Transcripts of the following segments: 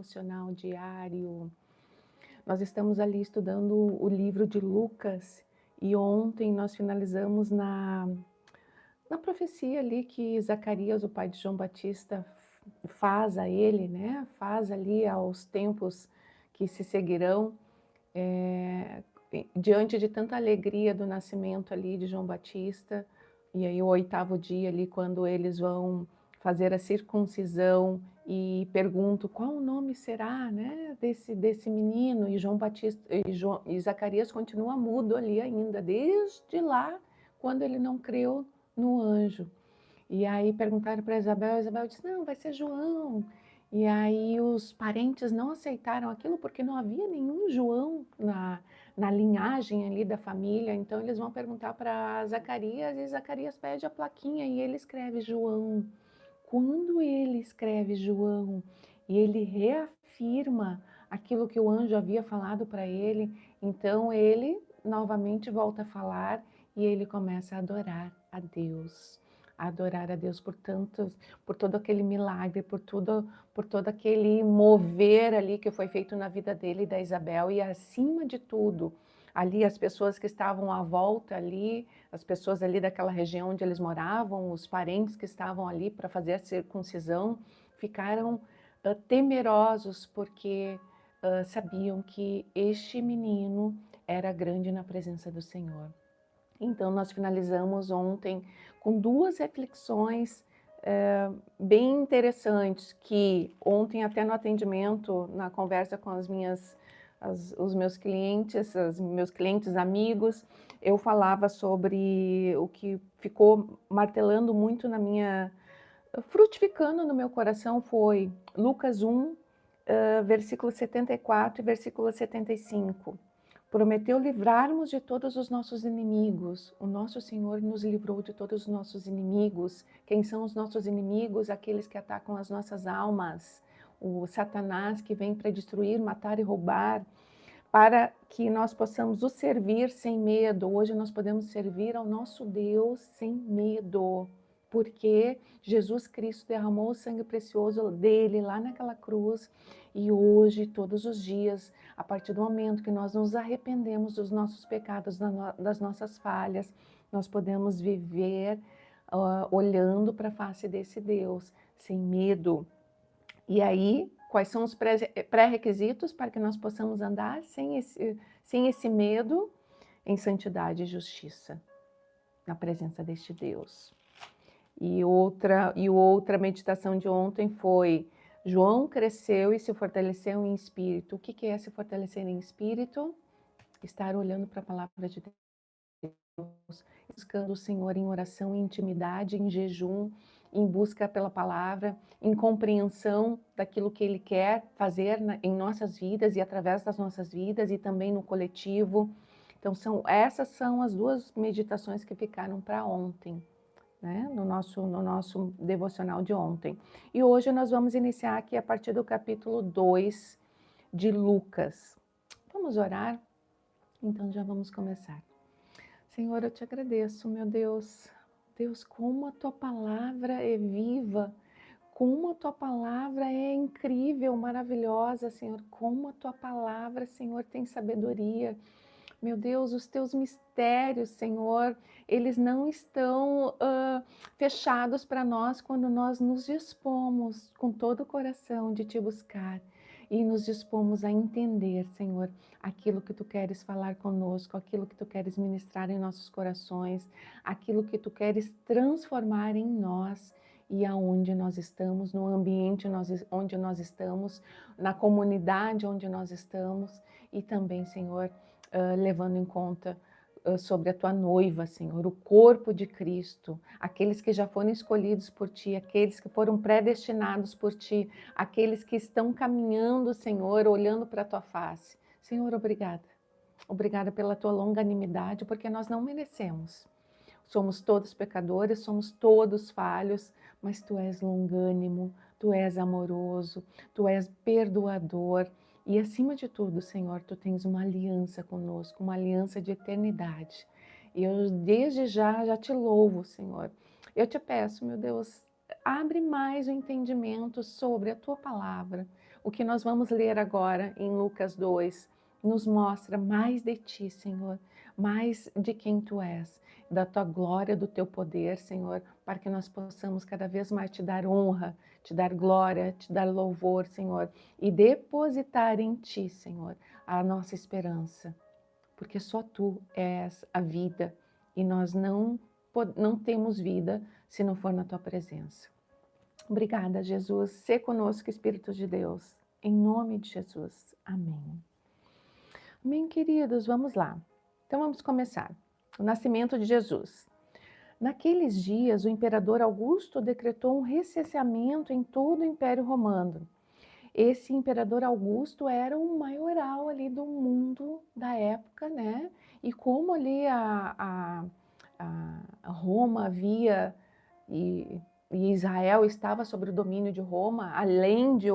devocional diário. Nós estamos ali estudando o livro de Lucas e ontem nós finalizamos na profecia ali que Zacarias, o pai de João Batista, faz a ele, né? Faz ali aos tempos que se seguirão, diante de tanta alegria do nascimento ali de João Batista, e aí o 8º dia ali, quando eles vão fazer a circuncisão e perguntam qual o nome será, né, desse menino, e João Batista e Zacarias continua mudo ali ainda, desde lá, quando ele não creu no anjo. E aí perguntaram para Isabel, Isabel disse, não, vai ser João. E aí os parentes não aceitaram aquilo porque não havia nenhum João na linhagem ali da família. Então eles vão perguntar para Zacarias e Zacarias pede a plaquinha e ele escreve João. Quando ele escreve João e ele reafirma aquilo que o anjo havia falado para ele, então ele novamente volta a falar e ele começa a adorar a Deus. A adorar a Deus por todo aquele milagre, por todo aquele mover ali que foi feito na vida dele e da Isabel, e acima de tudo, ali as pessoas que estavam à volta ali, as pessoas ali daquela região onde eles moravam, os parentes que estavam ali para fazer a circuncisão, ficaram temerosos porque sabiam que este menino era grande na presença do Senhor. Então, nós finalizamos ontem com 2 reflexões bem interessantes, que ontem até no atendimento, na conversa com os meus clientes amigos, eu falava sobre o que ficou martelando muito frutificando no meu coração foi Lucas 1, versículo 74 e versículo 75. Prometeu livrar-nos de todos os nossos inimigos. O nosso Senhor nos livrou de todos os nossos inimigos. Quem são os nossos inimigos? Aqueles que atacam as nossas almas. O Satanás que vem para destruir, matar e roubar, para que nós possamos o servir sem medo. Hoje nós podemos servir ao nosso Deus sem medo, porque Jesus Cristo derramou o sangue precioso dele lá naquela cruz, e hoje, todos os dias, a partir do momento que nós nos arrependemos dos nossos pecados, das nossas falhas, nós podemos viver olhando para a face desse Deus, sem medo. E aí, quais são os pré-requisitos para que nós possamos andar sem esse medo, em santidade e justiça, na presença deste Deus? E outra meditação de ontem foi: João cresceu e se fortaleceu em espírito. O que é se fortalecer em espírito? Estar olhando para a palavra de Deus, buscando o Senhor em oração, em intimidade, em jejum, em busca pela palavra, em compreensão daquilo que Ele quer fazer em nossas vidas e através das nossas vidas e também no coletivo. Então, essas são as 2 meditações que ficaram para ontem, né? No nosso devocional de ontem. E hoje nós vamos iniciar aqui a partir do capítulo 2 de Lucas. Vamos orar? Então já vamos começar. Senhor, eu te agradeço, meu Deus. Deus, como a tua palavra é viva, como a tua palavra é incrível, maravilhosa, Senhor. Como a tua palavra, Senhor, tem sabedoria. Meu Deus, os teus mistérios, Senhor, eles não estão fechados para nós quando nós nos dispomos com todo o coração de te buscar e nos dispomos a entender, Senhor, aquilo que tu queres falar conosco, aquilo que tu queres ministrar em nossos corações, aquilo que tu queres transformar em nós e aonde nós estamos, no ambiente onde nós estamos, na comunidade onde nós estamos e também, Senhor, levando em conta sobre a tua noiva, Senhor, o corpo de Cristo, aqueles que já foram escolhidos por ti, aqueles que foram predestinados por ti, aqueles que estão caminhando, Senhor, olhando para a tua face. Senhor, obrigada. Obrigada pela tua longanimidade, porque nós não merecemos. Somos todos pecadores, somos todos falhos, mas tu és longânimo, tu és amoroso, tu és perdoador. E acima de tudo, Senhor, tu tens uma aliança conosco, uma aliança de eternidade. E eu desde já te louvo, Senhor. Eu te peço, meu Deus, abre mais o entendimento sobre a tua palavra. O que nós vamos ler agora em Lucas 2 nos mostra mais de ti, Senhor, mais de quem tu és, da tua glória, do teu poder, Senhor, para que nós possamos cada vez mais te dar honra, te dar glória, te dar louvor, Senhor, e depositar em ti, Senhor, a nossa esperança, porque só tu és a vida e nós não temos vida se não for na tua presença. Obrigada, Jesus. Sê conosco, Espírito de Deus. Em nome de Jesus. Amém. Amém, queridos. Vamos lá. Então vamos começar. O nascimento de Jesus. Naqueles dias, o imperador Augusto decretou um recenseamento em todo o Império Romano. Esse imperador Augusto era o maioral ali do mundo da época, né? E como ali a Roma havia e Israel estava sob o domínio de Roma, além de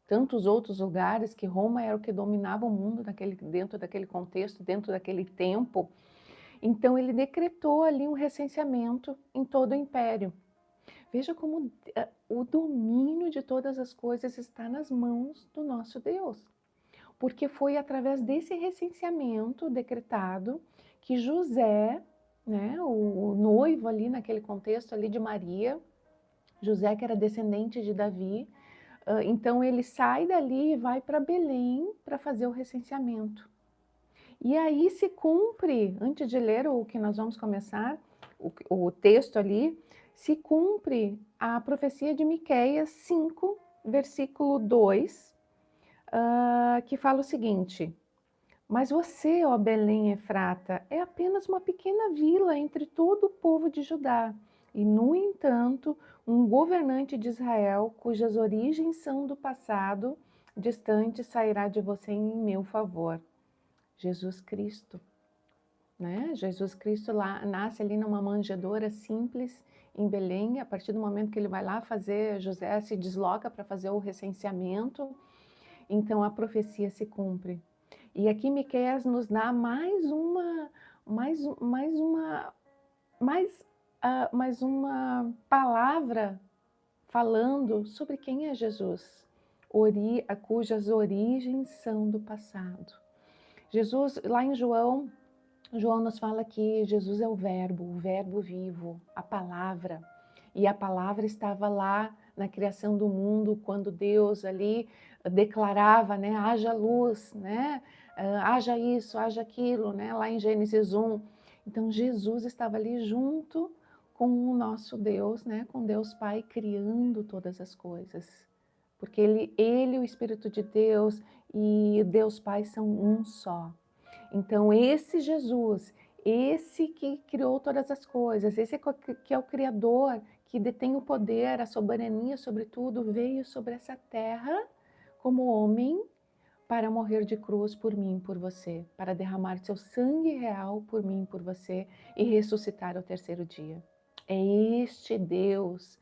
tantos outros lugares, que Roma era o que dominava o mundo dentro daquele contexto, dentro daquele tempo. Então ele decretou ali um recenseamento em todo o império. Veja como o domínio de todas as coisas está nas mãos do nosso Deus. Porque foi através desse recenseamento decretado que José, né, o noivo ali naquele contexto ali de Maria, José que era descendente de Davi, então ele sai dali e vai para Belém para fazer o recenseamento. E aí se cumpre, antes de ler o que nós vamos começar, o texto ali, se cumpre a profecia de Miqueias 5, versículo 2, que fala o seguinte: mas você, ó Belém Efrata, é apenas uma pequena vila entre todo o povo de Judá. E, no entanto, um governante de Israel, cujas origens são do passado distante, sairá de você em meu favor. Jesus Cristo, né? Jesus Cristo lá, nasce ali numa manjedoura simples em Belém. A partir do momento que ele vai lá fazer, José se desloca para fazer o recenseamento, então a profecia se cumpre. E aqui Miqueias nos dá mais uma palavra falando sobre quem é Jesus, cujas origens são do passado. Jesus, lá em João nos fala que Jesus é o verbo vivo, a palavra. E a palavra estava lá na criação do mundo, quando Deus ali declarava, né, haja luz, né, haja isso, haja aquilo, né, lá em Gênesis 1. Então Jesus estava ali junto com o nosso Deus, né, com Deus Pai, criando todas as coisas. Porque ele, o Espírito de Deus e Deus Pai são um só. Então, esse Jesus, esse que criou todas as coisas, esse que é o Criador, que detém o poder, a soberania sobre tudo, veio sobre essa terra como homem para morrer de cruz por mim e por você, para derramar seu sangue real por mim e por você e ressuscitar ao terceiro dia. É este Deus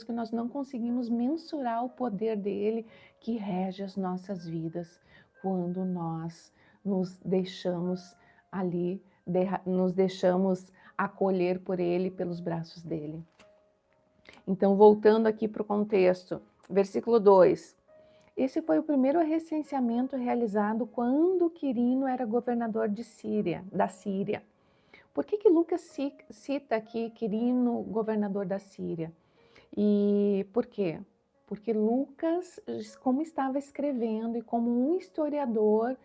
que nós não conseguimos mensurar o poder dele, que rege as nossas vidas quando nós nos deixamos ali, nos deixamos acolher por ele, pelos braços dele. Então, voltando aqui para o contexto, versículo 2. Esse foi o primeiro recenseamento realizado quando Quirino era governador da Síria. Por que Lucas cita aqui Quirino, governador da Síria? E por quê? Porque Lucas, como estava escrevendo e como um historiador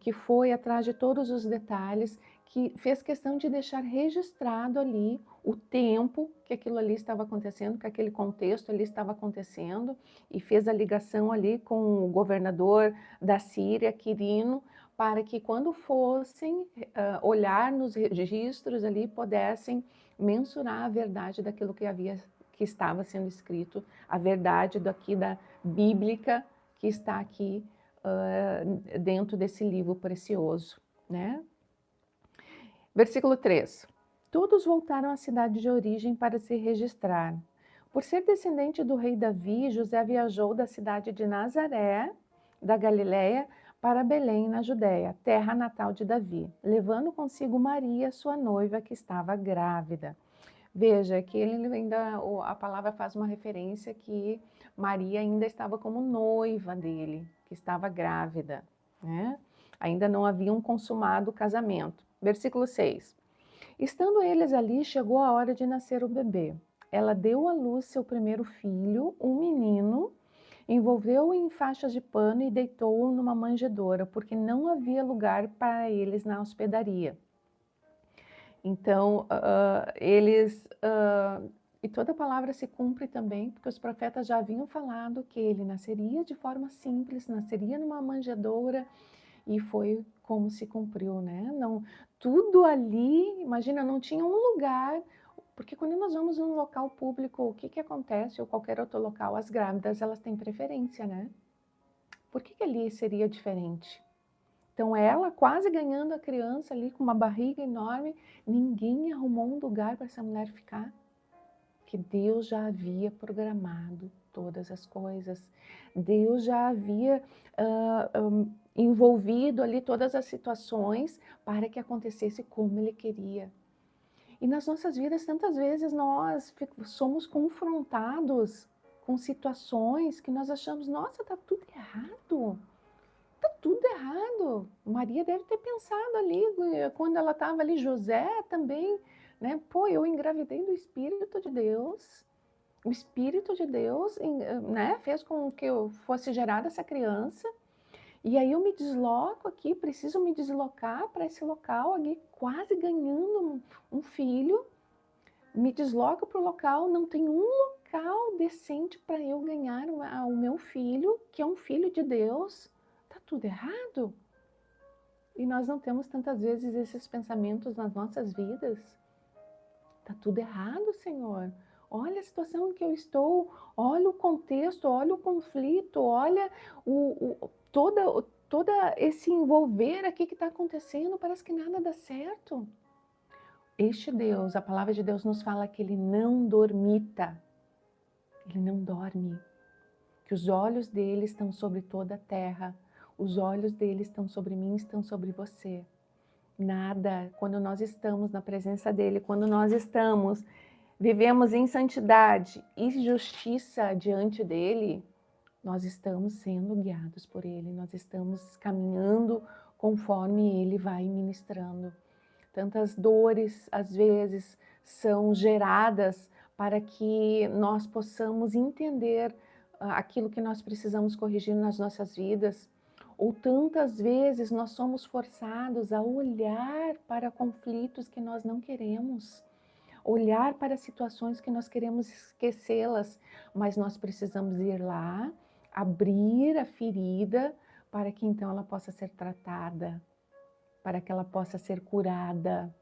que foi atrás de todos os detalhes, que fez questão de deixar registrado ali o tempo que aquilo ali estava acontecendo, que aquele contexto ali estava acontecendo, e fez a ligação ali com o governador da Síria, Quirino, para que quando fossem olhar nos registros ali, pudessem mensurar a verdade daquilo que estava sendo escrito, a verdade da bíblica que está aqui dentro desse livro precioso, né? Versículo 3. Todos voltaram à cidade de origem para se registrar. Por ser descendente do rei Davi, José viajou da cidade de Nazaré, da Galiléia, para Belém, na Judéia, terra natal de Davi, levando consigo Maria, sua noiva, que estava grávida. Veja que a palavra faz uma referência que Maria ainda estava como noiva dele, que estava grávida, né? Ainda não haviam consumado o casamento. Versículo 6. Estando eles ali, chegou a hora de nascer o bebê. Ela deu à luz seu primeiro filho, um menino, envolveu-o em faixas de pano e deitou-o numa manjedoura, porque não havia lugar para eles na hospedaria. Então, e toda palavra se cumpre também, porque os profetas já haviam falado que ele nasceria de forma simples, nasceria numa manjedoura, e foi como se cumpriu, né? Não, tudo ali, imagina, não tinha um lugar, porque quando nós vamos num local público, o que acontece, ou qualquer outro local, as grávidas, elas têm preferência, né? Por que ali seria diferente? Então ela quase ganhando a criança ali com uma barriga enorme, ninguém arrumou um lugar para essa mulher ficar, que Deus já havia programado todas as coisas. Deus já havia envolvido ali todas as situações para que acontecesse como Ele queria. E nas nossas vidas, tantas vezes nós somos confrontados com situações que nós achamos, nossa, tá tudo errado. Tá tudo errado. Maria deve ter pensado ali, quando ela estava ali, José também, né? Pô, eu engravidei do Espírito de Deus. O Espírito de Deus, né, fez com que eu fosse gerada essa criança. E aí eu me desloco aqui, preciso me deslocar para esse local ali, quase ganhando um filho. Me desloco para o local, não tem um local decente para eu ganhar o meu filho, que é um filho de Deus. Tá tudo errado? E nós não temos tantas vezes esses pensamentos nas nossas vidas. Tá tudo errado, Senhor. Olha a situação em que eu estou, olha o contexto, olha o conflito, olha toda esse envolver aqui que está acontecendo, parece que nada dá certo. Este Deus, a palavra de Deus nos fala que Ele não dormita, Ele não dorme, que os olhos dele estão sobre toda a terra, os olhos dele estão sobre mim, estão sobre você. Nada, quando nós estamos na presença dele, quando nós vivemos em santidade e justiça diante dele, nós estamos sendo guiados por ele, nós estamos caminhando conforme ele vai ministrando. Tantas dores, às vezes, são geradas para que nós possamos entender aquilo que nós precisamos corrigir nas nossas vidas. Ou tantas vezes nós somos forçados a olhar para conflitos que nós não queremos, olhar para situações que nós queremos esquecê-las, mas nós precisamos ir lá, abrir a ferida para que então ela possa ser tratada, para que ela possa ser curada.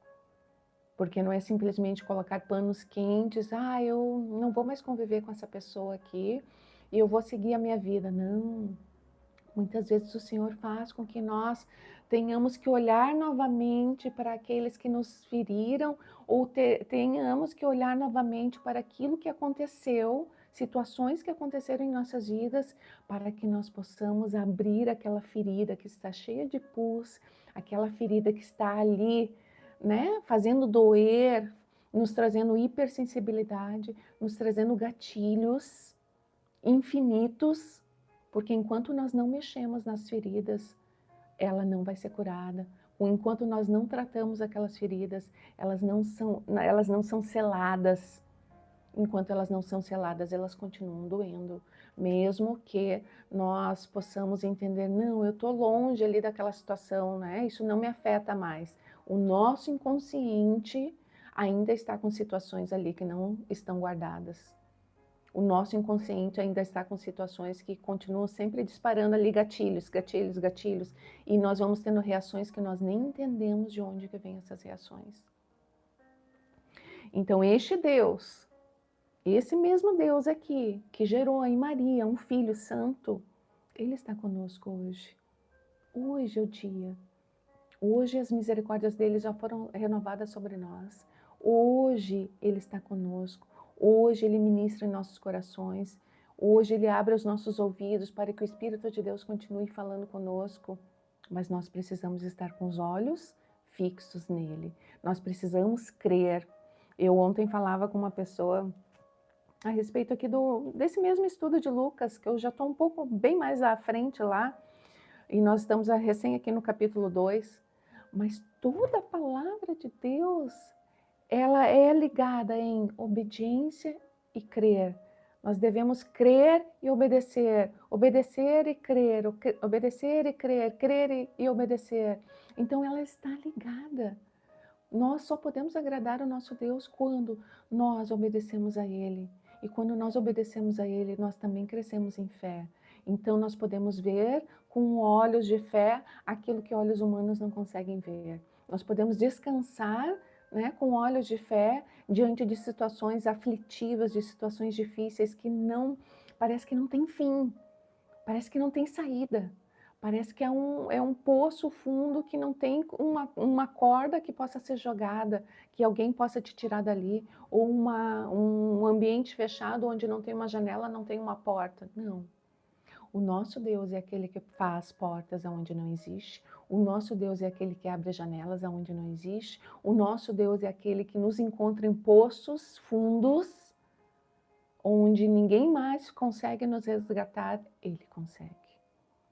Porque não é simplesmente colocar panos quentes, eu não vou mais conviver com essa pessoa aqui e eu vou seguir a minha vida. Não. Muitas vezes o Senhor faz com que nós tenhamos que olhar novamente para aqueles que nos feriram, ou tenhamos que olhar novamente para aquilo que aconteceu, situações que aconteceram em nossas vidas, para que nós possamos abrir aquela ferida que está cheia de pus, aquela ferida que está ali, né, fazendo doer, nos trazendo hipersensibilidade, nos trazendo gatilhos infinitos, porque enquanto nós não mexemos nas feridas, ela não vai ser curada. Ou enquanto nós não tratamos aquelas feridas, elas não são seladas. Enquanto elas não são seladas, elas continuam doendo. Mesmo que nós possamos entender, não, eu estou longe ali daquela situação, né? Isso não me afeta mais. O nosso inconsciente ainda está com situações ali que não estão guardadas. O nosso inconsciente ainda está com situações que continuam sempre disparando ali gatilhos, gatilhos, gatilhos, e nós vamos tendo reações que nós nem entendemos de onde que vêm essas reações. Então este Deus, esse mesmo Deus aqui, que gerou em Maria um Filho Santo, Ele está conosco hoje. Hoje é o dia. Hoje as misericórdias dele já foram renovadas sobre nós. Hoje Ele está conosco. Hoje Ele ministra em nossos corações. Hoje Ele abre os nossos ouvidos para que o Espírito de Deus continue falando conosco. Mas nós precisamos estar com os olhos fixos nele. Nós precisamos crer. Eu ontem falava com uma pessoa a respeito aqui desse mesmo estudo de Lucas, que eu já estou um pouco bem mais à frente lá, e nós estamos recém aqui no capítulo 2, mas toda a palavra de Deus, ela é ligada em obediência e crer. Nós devemos crer e obedecer, obedecer e crer, obedecer e crer, crer e obedecer. Então ela está ligada. Nós só podemos agradar o nosso Deus quando nós obedecemos a Ele. E quando nós obedecemos a Ele, nós também crescemos em fé. Então nós podemos ver com olhos de fé aquilo que olhos humanos não conseguem ver. Nós podemos descansar, né, com olhos de fé diante de situações aflitivas, de situações difíceis que parece que não tem fim, parece que não tem saída. Parece que é um poço fundo que não tem uma corda que possa ser jogada, que alguém possa te tirar dali, ou um ambiente fechado onde não tem uma janela, não tem uma porta. Não. O nosso Deus é aquele que faz portas aonde não existe. O nosso Deus é aquele que abre janelas aonde não existe. O nosso Deus é aquele que nos encontra em poços fundos, onde ninguém mais consegue nos resgatar. Ele consegue.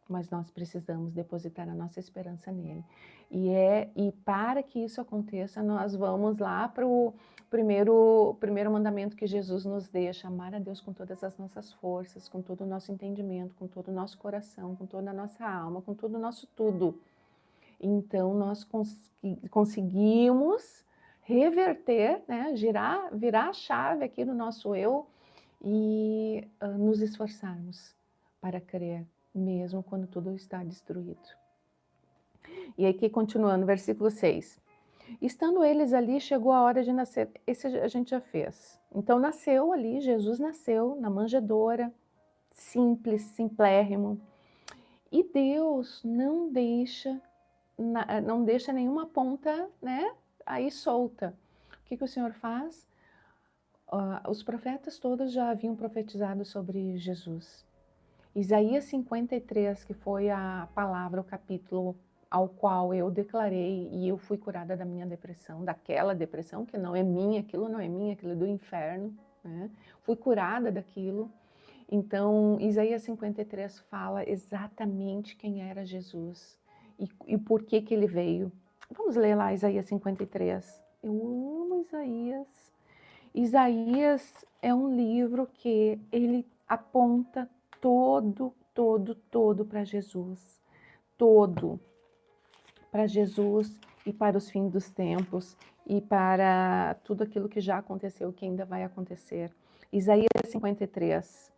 Mas nós precisamos depositar a nossa esperança nele. E para que isso aconteça, nós vamos lá para o primeiro mandamento que Jesus nos deixa: amar a Deus com todas as nossas forças, com todo o nosso entendimento, com todo o nosso coração, com toda a nossa alma, com todo o nosso tudo. Então nós conseguimos reverter, né, virar a chave aqui no nosso eu e nos esforçarmos para crer, mesmo quando tudo está destruído. E aqui continuando, versículo 6. Estando eles ali, chegou a hora de nascer. Esse a gente já fez. Então nasceu ali, Jesus nasceu na manjedoura, simples, simplérrimo. E Deus não deixa nenhuma ponta, né, aí solta. O que o Senhor faz? Os profetas todos já haviam profetizado sobre Jesus. Isaías 53, que foi a palavra, o capítulo ao qual eu declarei e eu fui curada da minha depressão, daquela depressão que não é minha, aquilo não é minha, aquilo é do inferno, né? Fui curada daquilo. Então, Isaías 53 fala exatamente quem era Jesus e por que ele veio. Vamos ler lá Isaías 53. Eu amo Isaías. Isaías é um livro que ele aponta todo para Jesus. Todo para Jesus e para os fins dos tempos e para tudo aquilo que já aconteceu, que ainda vai acontecer. Isaías 53.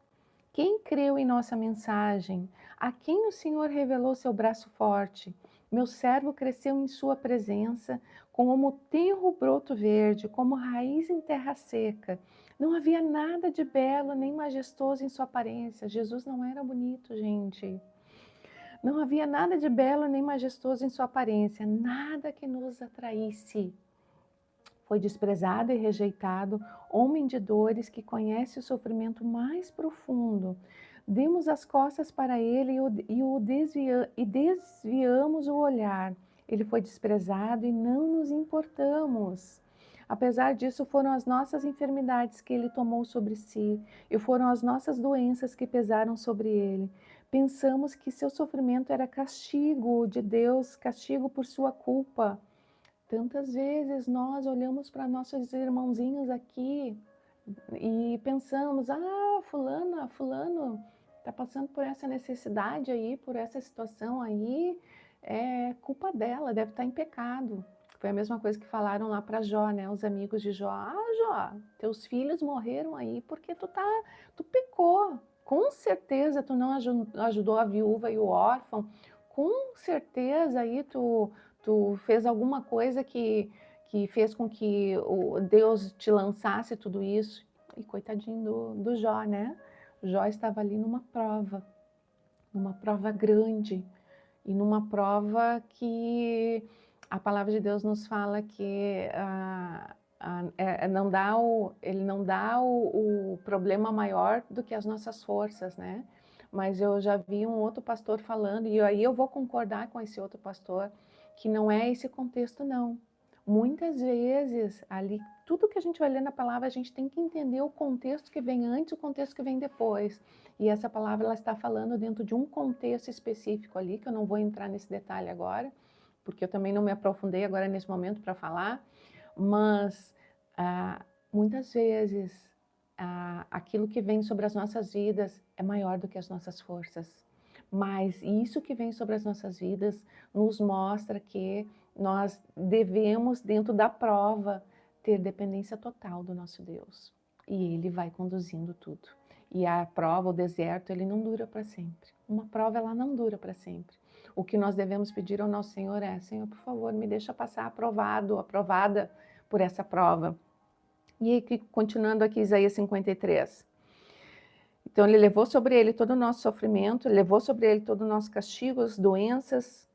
Quem creu em nossa mensagem? A quem o Senhor revelou seu braço forte? Meu servo cresceu em sua presença, como tenro broto verde, como raiz em terra seca. Não havia nada de belo nem majestoso em sua aparência. Jesus não era bonito, gente. Não havia nada de belo nem majestoso em sua aparência, nada que nos atraísse. Foi desprezado e rejeitado, homem de dores que conhece o sofrimento mais profundo. Demos as costas para ele e desviamos o olhar. Ele foi desprezado e não nos importamos. Apesar disso, foram as nossas enfermidades que ele tomou sobre si, e foram as nossas doenças que pesaram sobre ele. Pensamos que seu sofrimento era castigo de Deus, castigo por sua culpa. Tantas vezes nós olhamos para nossos irmãozinhos aqui e pensamos: fulano está passando por essa necessidade aí, por essa situação aí, é culpa dela, deve estar em pecado. Foi a mesma coisa que falaram lá para Jó, né? Os amigos de Jó: Jó, teus filhos morreram aí porque tu pecou. Com certeza tu não ajudou a viúva e o órfão. Com certeza aí tu fez alguma coisa que fez com que o Deus te lançasse tudo isso. E coitadinho do Jó, né? Jó estava ali numa prova grande, e numa prova que a palavra de Deus nos fala que ele não dá o problema maior do que as nossas forças, né? Mas eu já vi um outro pastor falando, e aí eu vou concordar com esse outro pastor, que não é esse contexto, não. Muitas vezes, ali, tudo que a gente vai ler na palavra, a gente tem que entender o contexto que vem antes, o contexto que vem depois. E essa palavra, ela está falando dentro de um contexto específico ali, que eu não vou entrar nesse detalhe agora, porque eu também não me aprofundei agora nesse momento para falar, mas muitas vezes aquilo que vem sobre as nossas vidas é maior do que as nossas forças. Mas isso que vem sobre as nossas vidas nos mostra que nós devemos, dentro da prova, ter dependência total do nosso Deus. E Ele vai conduzindo tudo. E a prova, o deserto, ele não dura para sempre. Uma prova, ela não dura para sempre. O que nós devemos pedir ao nosso Senhor é: Senhor, por favor, me deixa passar aprovado, aprovada por essa prova. E continuando aqui, Isaías 53. Então, ele levou sobre ele todo o nosso sofrimento, levou sobre ele todo o nosso castigo, as doenças.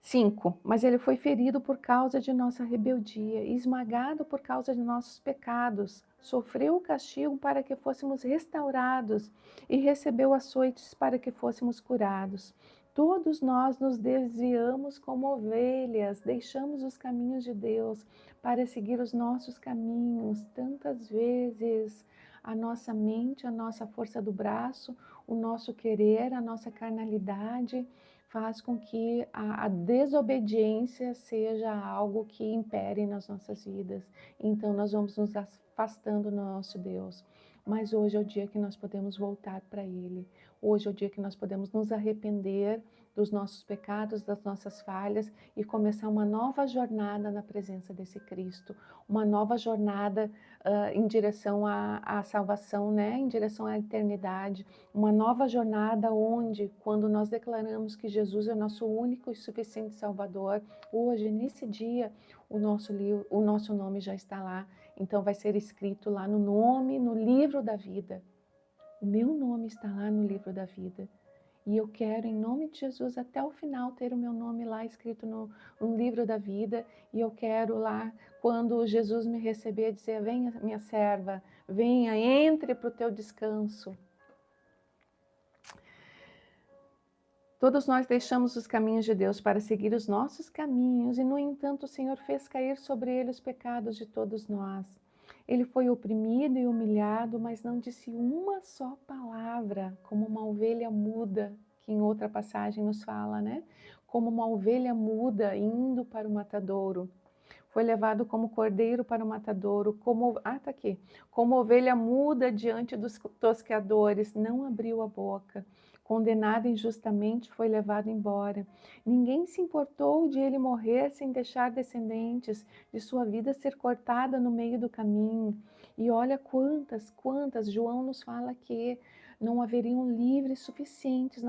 5. Mas ele foi ferido por causa de nossa rebeldia, esmagado por causa de nossos pecados. Sofreu o castigo para que fôssemos restaurados e recebeu açoites para que fôssemos curados. Todos nós nos desviamos como ovelhas, deixamos os caminhos de Deus para seguir os nossos caminhos. Tantas vezes a nossa mente, a nossa força do braço, o nosso querer, a nossa carnalidade faz com que a desobediência seja algo que impere nas nossas vidas. Então nós vamos nos afastando do nosso Deus. Mas hoje é o dia que nós podemos voltar para Ele. Hoje é o dia que nós podemos nos arrepender dos nossos pecados, das nossas falhas e começar uma nova jornada na presença desse Cristo. Uma nova jornada em direção à salvação, né? Em direção à eternidade. Uma nova jornada onde, quando nós declaramos que Jesus é nosso único e suficiente Salvador, hoje, nesse dia, o nosso nome já está lá. Então vai ser escrito lá no livro da vida. O meu nome está lá no livro da vida. E eu quero, em nome de Jesus, até o final, ter o meu nome lá escrito no livro da vida. E eu quero lá, quando Jesus me receber, dizer: venha, minha serva, venha, entre para o teu descanso. Todos nós deixamos os caminhos de Deus para seguir os nossos caminhos, e, no entanto, o Senhor fez cair sobre ele os pecados de todos nós. Ele foi oprimido e humilhado, mas não disse uma só palavra, como uma ovelha muda, que em outra passagem nos fala, né? Como uma ovelha muda indo para o matadouro. Foi levado como cordeiro para o matadouro, tá aqui. Como ovelha muda diante dos tosqueadores, não abriu a boca. Condenado injustamente, foi levado embora. Ninguém se importou de ele morrer sem deixar descendentes, de sua vida ser cortada no meio do caminho. E olha quantas, João nos fala que não haveriam livros suficientes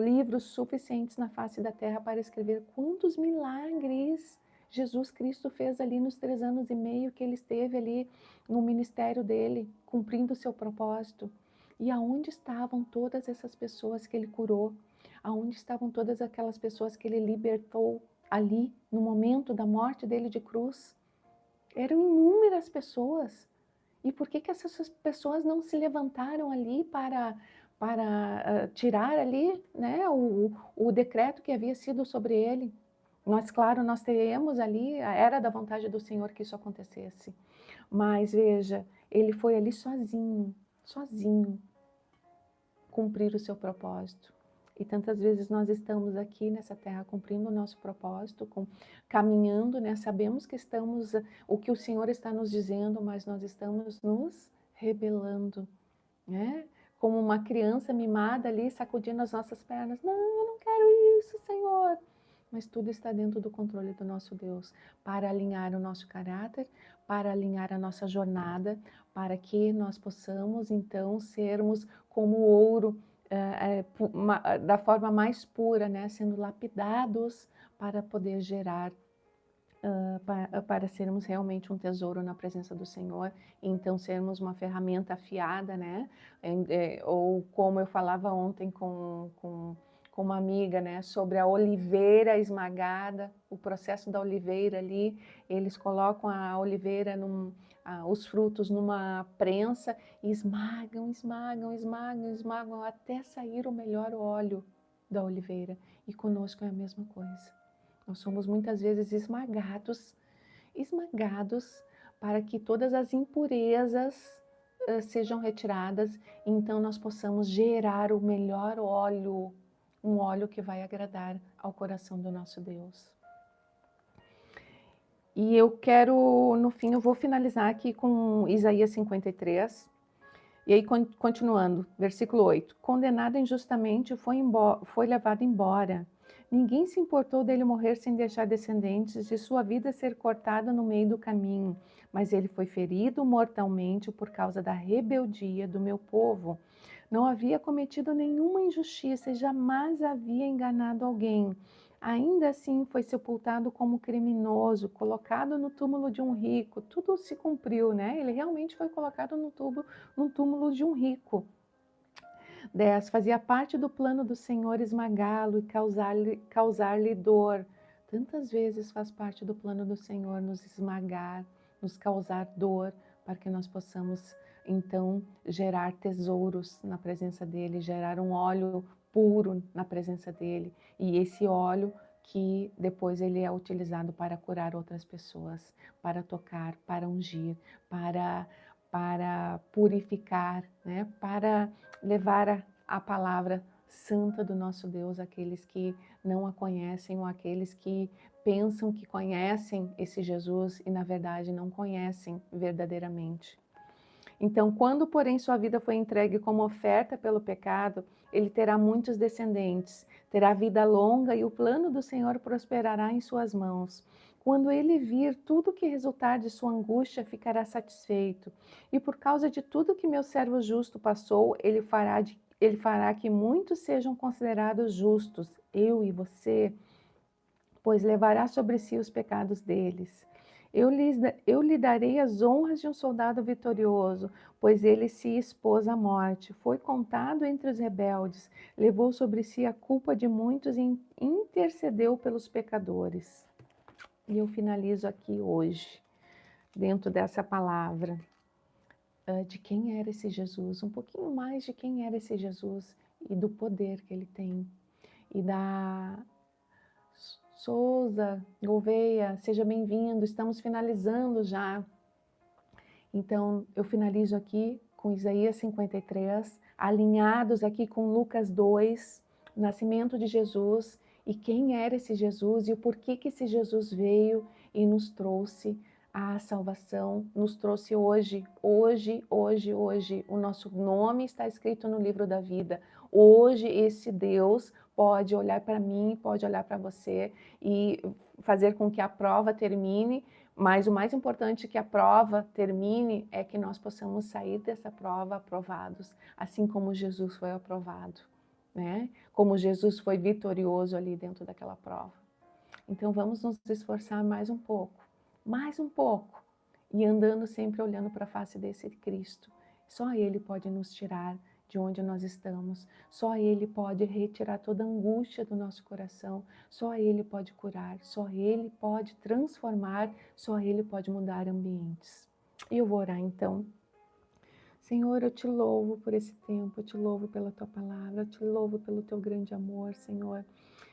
livros suficientes na face da terra para escrever quantos milagres Jesus Cristo fez ali nos 3 anos e meio que ele esteve ali no ministério dele, cumprindo o seu propósito. E aonde estavam todas essas pessoas que ele curou? Aonde estavam todas aquelas pessoas que ele libertou ali no momento da morte dele de cruz? Eram inúmeras pessoas. E por que essas pessoas não se levantaram ali para tirar ali, né, o decreto que havia sido sobre ele? Claro, nós teremos ali, era da vontade do Senhor que isso acontecesse. Mas veja, ele foi ali sozinho, cumprir o seu propósito. E tantas vezes nós estamos aqui nessa terra cumprindo o nosso propósito, caminhando, né? Sabemos que estamos, o que o Senhor está nos dizendo, mas nós estamos nos rebelando, né? Como uma criança mimada ali, sacudindo as nossas pernas. Não, eu não quero isso, Senhor. Mas tudo está dentro do controle do nosso Deus, para alinhar o nosso caráter, para alinhar a nossa jornada, para que nós possamos, então, sermos como ouro, da forma mais pura, né? Sendo lapidados para poder gerar, para sermos realmente um tesouro na presença do Senhor, e então sermos uma ferramenta afiada, né? Ou como eu falava ontem com uma amiga, né, sobre a oliveira esmagada, o processo da oliveira ali, eles colocam a oliveira, os frutos numa prensa e esmagam até sair o melhor óleo da oliveira. E conosco é a mesma coisa. Nós somos muitas vezes esmagados para que todas as impurezas sejam retiradas, então nós possamos gerar o melhor óleo, um óleo que vai agradar ao coração do nosso Deus. E eu quero, no fim, eu vou finalizar aqui com Isaías 53, e aí continuando, versículo 8. Condenado injustamente, foi levado embora. Ninguém se importou dele morrer sem deixar descendentes, e sua vida ser cortada no meio do caminho. Mas ele foi ferido mortalmente por causa da rebeldia do meu povo. Não havia cometido nenhuma injustiça e jamais havia enganado alguém. Ainda assim foi sepultado como criminoso, colocado no túmulo de um rico. Tudo se cumpriu, né? Ele realmente foi colocado no túmulo de um rico. 10. Fazia parte do plano do Senhor esmagá-lo e causar-lhe dor. Tantas vezes faz parte do plano do Senhor nos esmagar, nos causar dor, para que nós possamos, então, gerar tesouros na presença dEle, gerar um óleo puro na presença dEle. E esse óleo que depois ele é utilizado para curar outras pessoas, para tocar, para ungir, para purificar, né? Para levar a palavra santa do nosso Deus àqueles que não a conhecem ou àqueles que pensam que conhecem esse Jesus e na verdade não conhecem verdadeiramente. Então, quando, porém, sua vida foi entregue como oferta pelo pecado, ele terá muitos descendentes, terá vida longa e o plano do Senhor prosperará em suas mãos. Quando ele vir tudo que resultar de sua angústia, ficará satisfeito. E por causa de tudo que meu servo justo passou, ele fará que muitos sejam considerados justos, eu e você, pois levará sobre si os pecados deles. Eu lhe darei as honras de um soldado vitorioso, pois ele se expôs à morte, foi contado entre os rebeldes, levou sobre si a culpa de muitos e intercedeu pelos pecadores. E eu finalizo aqui hoje, dentro dessa palavra, de quem era esse Jesus, um pouquinho mais de quem era esse Jesus e do poder que ele tem, e da Souza, Gouveia, seja bem-vindo, estamos finalizando já. Então, eu finalizo aqui com Isaías 53, alinhados aqui com Lucas 2, nascimento de Jesus, e quem era esse Jesus e o porquê que esse Jesus veio e nos trouxe a salvação, nos trouxe hoje, o nosso nome está escrito no livro da vida. Hoje esse Deus pode olhar para mim, pode olhar para você e fazer com que a prova termine, mas o mais importante que a prova termine é que nós possamos sair dessa prova aprovados, assim como Jesus foi aprovado, né? Como Jesus foi vitorioso ali dentro daquela prova. Então vamos nos esforçar mais um pouco, e andando sempre olhando para a face desse Cristo. Só Ele pode nos tirar de onde nós estamos, só Ele pode retirar toda a angústia do nosso coração, só Ele pode curar, só Ele pode transformar, só Ele pode mudar ambientes. E eu vou orar então. Senhor, eu te louvo por esse tempo, eu te louvo pela tua palavra, eu te louvo pelo teu grande amor, Senhor.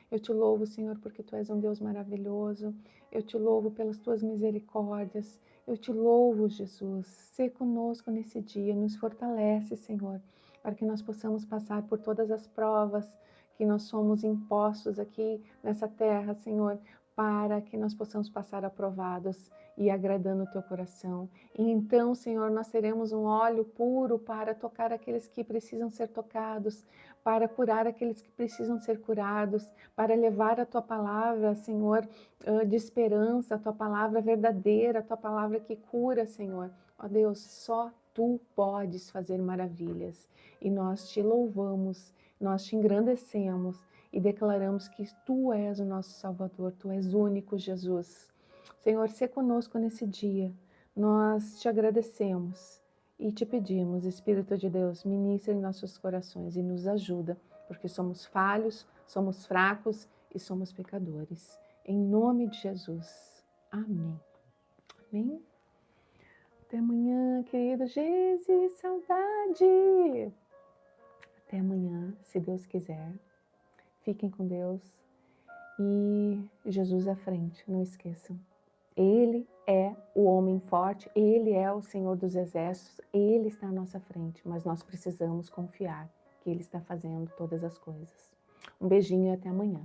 Eu te louvo, Senhor, porque tu és um Deus maravilhoso. Eu te louvo pelas tuas misericórdias. Eu te louvo, Jesus. Sê conosco nesse dia, nos fortalece, Senhor, para que nós possamos passar por todas as provas que nós somos impostos aqui nessa terra, Senhor, para que nós possamos passar aprovados e agradando o teu coração. E então, Senhor, nós teremos um óleo puro para tocar aqueles que precisam ser tocados, para curar aqueles que precisam ser curados, para levar a tua palavra, Senhor, de esperança, a tua palavra verdadeira, a tua palavra que cura, Senhor. Ó Deus, só tu podes fazer maravilhas. E nós te louvamos, nós te engrandecemos e declaramos que tu és o nosso Salvador, tu és único, Jesus. Senhor, sê conosco nesse dia. Nós te agradecemos e te pedimos, Espírito de Deus, ministra em nossos corações e nos ajuda, porque somos falhos, somos fracos e somos pecadores. Em nome de Jesus. Amém. Amém. Até amanhã, querido Jesus, saudade. Até amanhã, se Deus quiser. Fiquem com Deus e Jesus à frente, não esqueçam. Ele é o homem forte, Ele é o Senhor dos Exércitos, Ele está à nossa frente, mas nós precisamos confiar que Ele está fazendo todas as coisas. Um beijinho e até amanhã.